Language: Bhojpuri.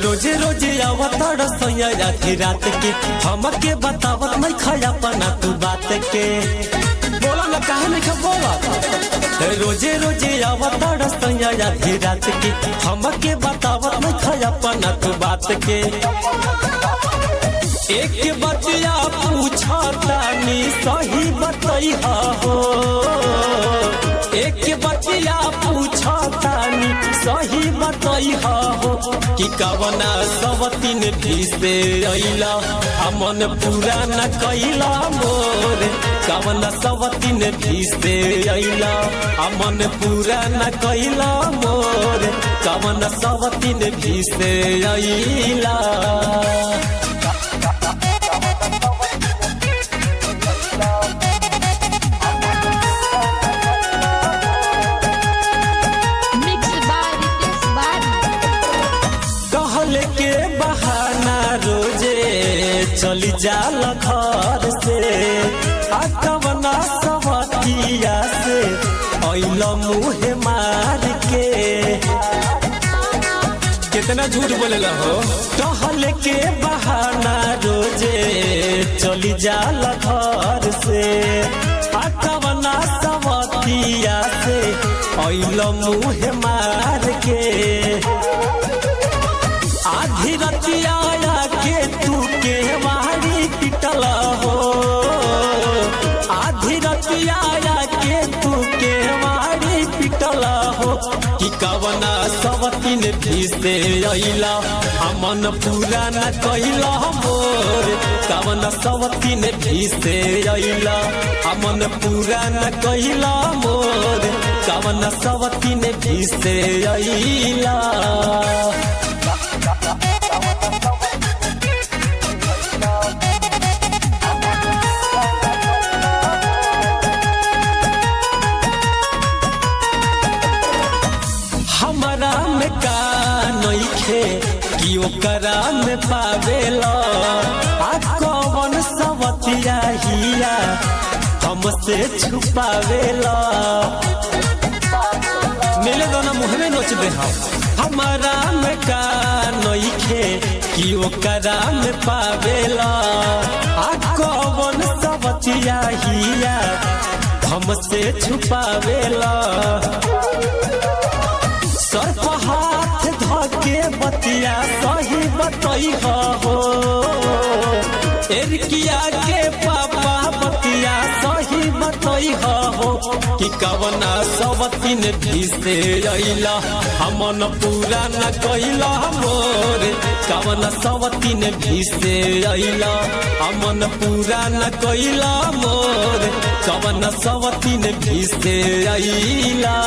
रोजे रोजे आवताड़ सैया आधी रात के हमके बतावत नहीं खाया पना तू बात के बोला ना काहे नहीं बोला। रोजे रोजे आवताड़ सैया आधी रात के हमके बतावत नहीं खाया पना तू बात के। एक बतिया पूछा तानी सही बतैहा हो, एक बतिया पूछा तानी सही बतैहा हो कि कवना सवतीन भी से अइला अमन पूरा न कैला मोर। कवना सवतीन भी से अइला अमन पूरा न कैला मोर। कवना सवतीन भी से अइला चली जाल घर से कवना सवतिया से अइल मुहे मार के। कितना झूठ बोलेला हो। टहल के बहाना रोजे चली जाल घर से कवना सवतिया से अइल मुहे मार के। आधी रतिया के तू के वारी पिटल हो, आधी रतिया के तू के वारी पिटल हो कि कवना सवतीन भी से अइला अमन पूरा न कैला मोर। कवना सवतीन भी से अइला अमन पूरा न कैला मोर। कवना सवतीन भी से अइला हमारा में का नइखे कि ओकरा में पावेला कौन सवतिया हिया हमसे छुपावेला। मिले दोनों मुँह में नोच दे हमारा में का नइखे कि ओकरा में पावेला कौन सवतिया हिया हमसे छुपावेला। सर पर हाथ धके बतिया सही बतैहा हो, एरकिया के पापा बतिया सही बतैहा हो कि कवना सवतीन भी से अइला अमन पूरा न कैला मोर। कवना सवतीन भी से अइला अमन पूरा न कैला मोर। कवना सवतीन भी से अइला।